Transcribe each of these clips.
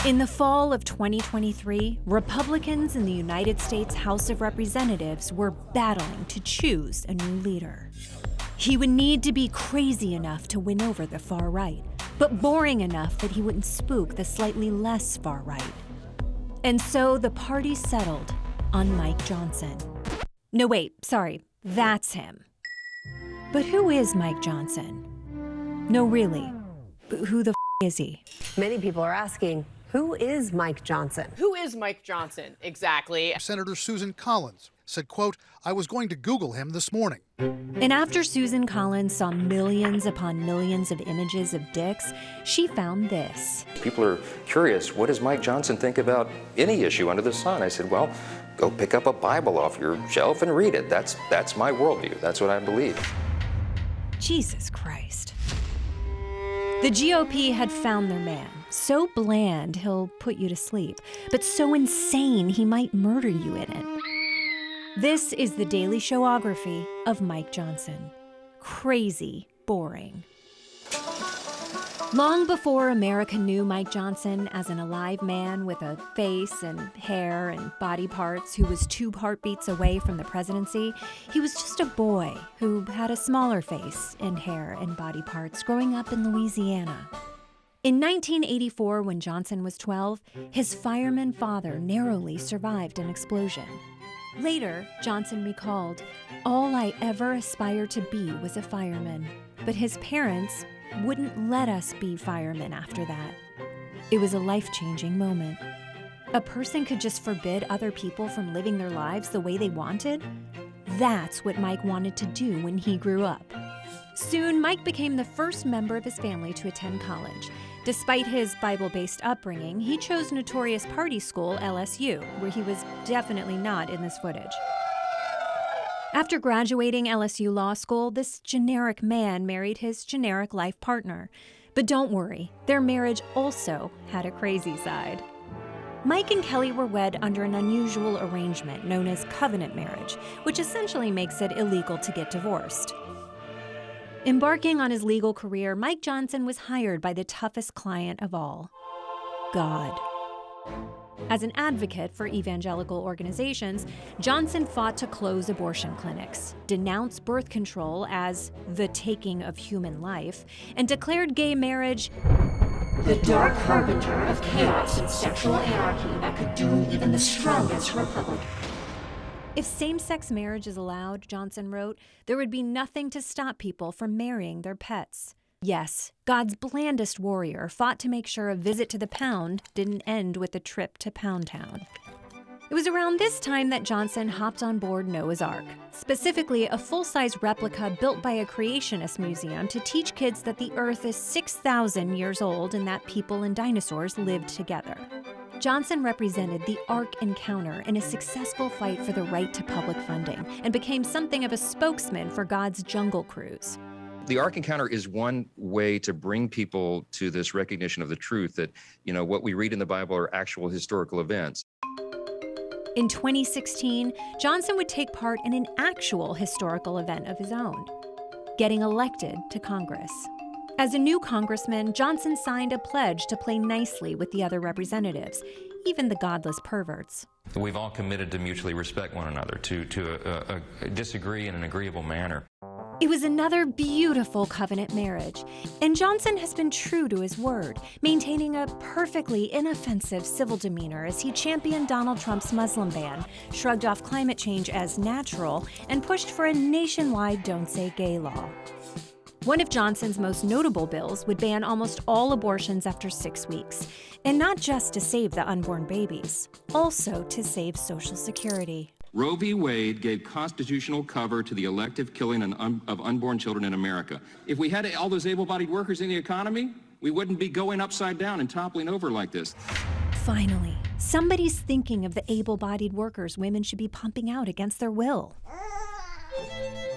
In the fall of 2023, Republicans in the United States House of Representatives were battling to choose a new leader. He would need to be crazy enough to win over the far right, but boring enough that he wouldn't spook the slightly less far right. And so the party settled on Mike Johnson. No, wait, sorry, that's him. But who is Mike Johnson? No, really, who the is he? Many people are asking, who is Mike Johnson? Who is Mike Johnson, exactly? Senator Susan Collins said, quote, "I was going to Google him this morning." And after Susan Collins saw millions upon millions of images of dicks, she found this. People are curious, what does Mike Johnson think about any issue under the sun? I said, well, go pick up a Bible off your shelf and read it. That's my worldview. That's what I believe. Jesus Christ. The GOP had found their man. So bland, he'll put you to sleep, but so insane, he might murder you in it. This is the daily showography of Mike Johnson. Crazy boring. Long before America knew Mike Johnson as an alive man with a face and hair and body parts who was 2 heartbeats away from the presidency, he was just a boy who had a smaller face and hair and body parts growing up in Louisiana. In 1984, when Johnson was 12, his fireman father narrowly survived an explosion. Later, Johnson recalled, "All I ever aspired to be was a fireman, but his parents wouldn't let us be firemen after that." It was a life-changing moment. A person could just forbid other people from living their lives the way they wanted? That's what Mike wanted to do when he grew up. Soon, Mike became the first member of his family to attend college. Despite his Bible-based upbringing, he chose notorious party school LSU, where he was definitely not in this footage. After graduating LSU Law School, this generic man married his generic life partner. But don't worry, their marriage also had a crazy side. Mike and Kelly were wed under an unusual arrangement known as covenant marriage, which essentially makes it illegal to get divorced. Embarking on his legal career, Mike Johnson was hired by the toughest client of all, God. As an advocate for evangelical organizations, Johnson fought to close abortion clinics, denounced birth control as the taking of human life, and declared gay marriage the dark harbinger of chaos and sexual anarchy that could doom even the strongest republic. If same-sex marriage is allowed, Johnson wrote, there would be nothing to stop people from marrying their pets. Yes, God's blandest warrior fought to make sure a visit to the pound didn't end with a trip to Pound Town. It was around this time that Johnson hopped on board Noah's Ark, specifically a full-size replica built by a creationist museum to teach kids that the Earth is 6,000 years old and that people and dinosaurs lived together. Johnson represented the Ark encounter in a successful fight for the right to public funding and became something of a spokesman for God's jungle cruise. The Ark encounter is one way to bring people to this recognition of the truth that, what we read in the Bible are actual historical events. In 2016, Johnson would take part in an actual historical event of his own, getting elected to Congress. As a new congressman, Johnson signed a pledge to play nicely with the other representatives, even the godless perverts. We've all committed to mutually respect one another, to disagree in an agreeable manner. It was another beautiful covenant marriage, and Johnson has been true to his word, maintaining a perfectly inoffensive civil demeanor as he championed Donald Trump's Muslim ban, shrugged off climate change as natural, and pushed for a nationwide Don't Say Gay law. One of Johnson's most notable bills would ban almost all abortions after 6 weeks, and not just to save the unborn babies, also to save Social Security. Roe v. Wade gave constitutional cover to the elective killing of unborn children in America. If we had all those able-bodied workers in the economy, we wouldn't be going upside down and toppling over like this. Finally, somebody's thinking of the able-bodied workers women should be pumping out against their will.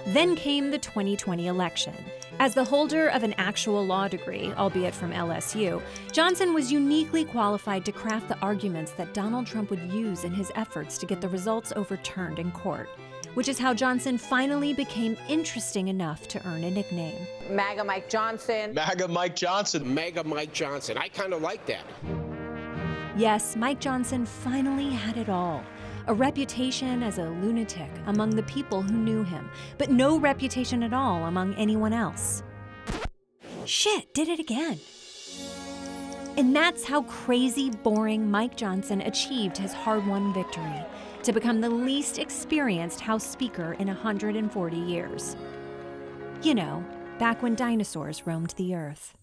Then came the 2020 election. As the holder of an actual law degree, albeit from LSU, Johnson was uniquely qualified to craft the arguments that Donald Trump would use in his efforts to get the results overturned in court, which is how Johnson finally became interesting enough to earn a nickname. MAGA Mike Johnson. MAGA Mike Johnson. MAGA Mike Johnson. I kind of like that. Yes, Mike Johnson finally had it all. A reputation as a lunatic among the people who knew him, but no reputation at all among anyone else. Shit, did it again. And that's how crazy boring Mike Johnson achieved his hard-won victory, to become the least experienced House Speaker in 140 years. You know, back when dinosaurs roamed the earth.